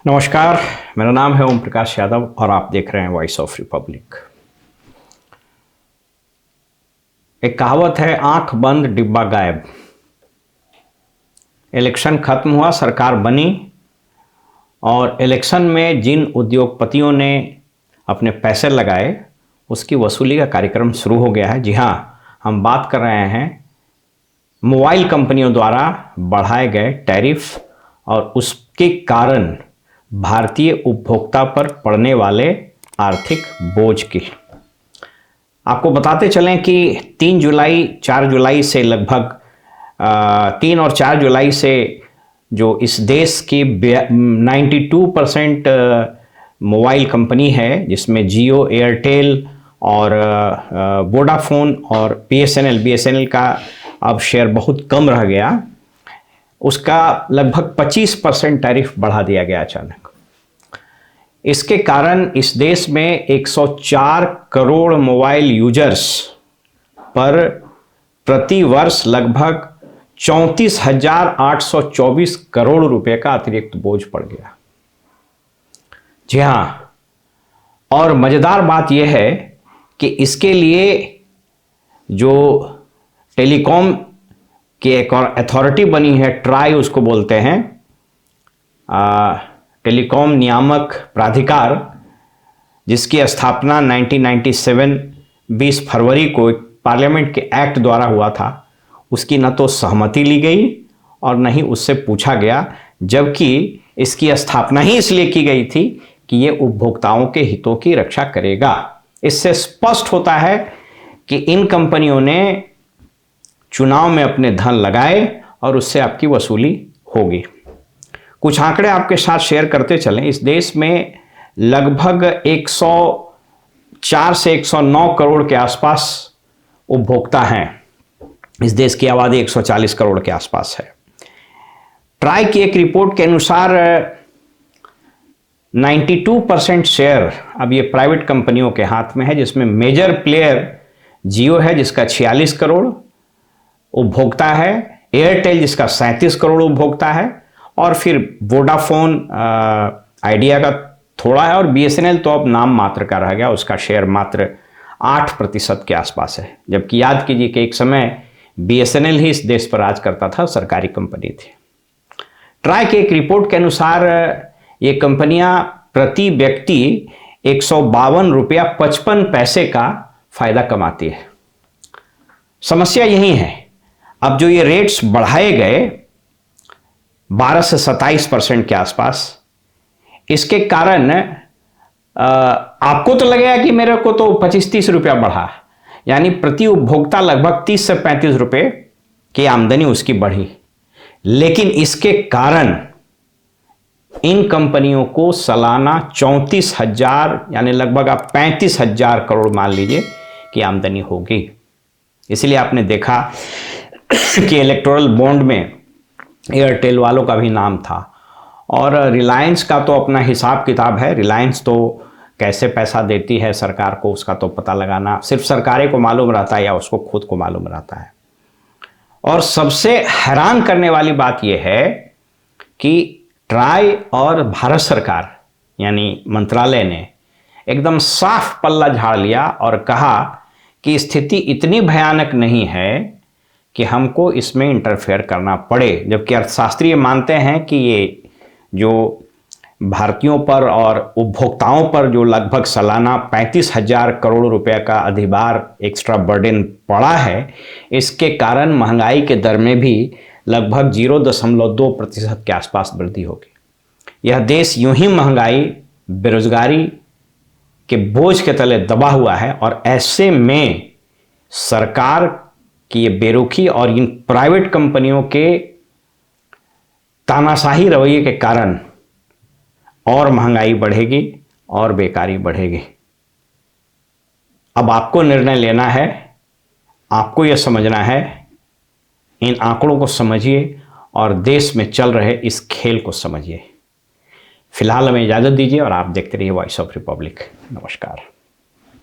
नमस्कार, मेरा नाम है ओम प्रकाश यादव और आप देख रहे हैं वॉइस ऑफ रिपब्लिक। एक कहावत है, आंख बंद डिब्बा गायब। इलेक्शन खत्म हुआ, सरकार बनी और इलेक्शन में जिन उद्योगपतियों ने अपने पैसे लगाए उसकी वसूली का कार्यक्रम शुरू हो गया है। जी हाँ, हम बात कर रहे हैं मोबाइल कंपनियों द्वारा बढ़ाए गए टैरिफ और उसके कारण भारतीय उपभोक्ता पर पड़ने वाले आर्थिक बोझ की। आपको बताते चलें कि 3 जुलाई 4 जुलाई से लगभग 3 और 4 जुलाई से जो इस देश की 92% मोबाइल कंपनी है, जिसमें जियो, एयरटेल और वोडाफोन और बीएसएनएल का अब शेयर बहुत कम रह गया, उसका लगभग 25% टैरिफ बढ़ा दिया गया अचानक। इसके कारण इस देश में 104 करोड़ मोबाइल यूजर्स पर प्रति वर्ष लगभग 34,824 करोड़ रुपए का अतिरिक्त बोझ पड़ गया। जी हाँ, और मजेदार बात यह है कि इसके लिए जो टेलीकॉम की एक और अथॉरिटी बनी है, ट्राई उसको बोलते हैं, टेलीकॉम नियामक प्राधिकार, जिसकी स्थापना 1997 20 फरवरी को पार्लियामेंट के एक्ट द्वारा हुआ था, उसकी न तो सहमति ली गई और न ही उससे पूछा गया, जबकि इसकी स्थापना ही इसलिए की गई थी कि ये उपभोक्ताओं के हितों की रक्षा करेगा। इससे स्पष्ट होता है कि इन कंपनियों ने चुनाव में अपने धन लगाए और उससे आपकी वसूली होगी। कुछ आंकड़े आपके साथ शेयर करते चलें। इस देश में लगभग 104 से 109 करोड़ के आसपास उपभोक्ता हैं। इस देश की आबादी 140 करोड़ के आसपास है। ट्राई की एक रिपोर्ट के अनुसार 92% शेयर अब ये प्राइवेट कंपनियों के हाथ में है, जिसमें मेजर प्लेयर जियो है जिसका 46 करोड़ उपभोक्ता है, एयरटेल जिसका 37 करोड़ उपभोक्ता है, और फिर वोडाफोन, आइडिया का थोड़ा है, और बीएसएनएल तो अब नाम मात्र का रह गया, उसका शेयर मात्र 8% के आसपास है। जबकि याद कीजिए कि एक समय बीएसएनएल ही इस देश पर राज करता था, सरकारी कंपनी थी। ट्राई के एक रिपोर्ट के अनुसार ये कंपनियां प्रति व्यक्ति 152 रुपया 55 पैसे का फायदा कमाती है। समस्या यही है, अब जो ये रेट्स बढ़ाए गए 12 से 27% के आसपास, इसके कारण आपको तो लगेगा कि मेरे को तो 25-30 रुपया बढ़ा, यानी प्रति उपभोक्ता लगभग 30 से 35 रुपए की आमदनी उसकी बढ़ी। लेकिन इसके कारण इन कंपनियों को सालाना 34,000 यानी लगभग आप 35,000 करोड़ मान लीजिए कि आमदनी होगी। इसलिए आपने देखा कि इलेक्टोरल बॉन्ड में एयरटेल वालों का भी नाम था, और रिलायंस का तो अपना हिसाब किताब है। रिलायंस तो कैसे पैसा देती है सरकार को, उसका तो पता लगाना सिर्फ सरकारें को मालूम रहता है या उसको खुद को मालूम रहता है। और सबसे हैरान करने वाली बात यह है कि ट्राई और भारत सरकार यानी मंत्रालय ने एकदम साफ पल्ला झाड़ लिया और कहा कि स्थिति इतनी भयानक नहीं है कि हमको इसमें इंटरफेयर करना पड़े। जबकि अर्थशास्त्री ये मानते हैं कि ये जो भारतीयों पर और उपभोक्ताओं पर जो लगभग सालाना 35,000 करोड़ रुपए का अधिभार एक्स्ट्रा बर्डन पड़ा है, इसके कारण महंगाई के दर में भी लगभग 0.2% के आसपास वृद्धि होगी। यह देश यूं ही महंगाई, बेरोजगारी के बोझ के तले दबा हुआ है, और ऐसे में सरकार कि ये बेरुखी और इन प्राइवेट कंपनियों के तानाशाही रवैये के कारण और महंगाई बढ़ेगी और बेकारी बढ़ेगी। अब आपको निर्णय लेना है, आपको यह समझना है, इन आंकड़ों को समझिए और देश में चल रहे इस खेल को समझिए। फिलहाल हमें इजाज़त दीजिए और आप देखते रहिए वॉइस ऑफ रिपब्लिक। नमस्कार।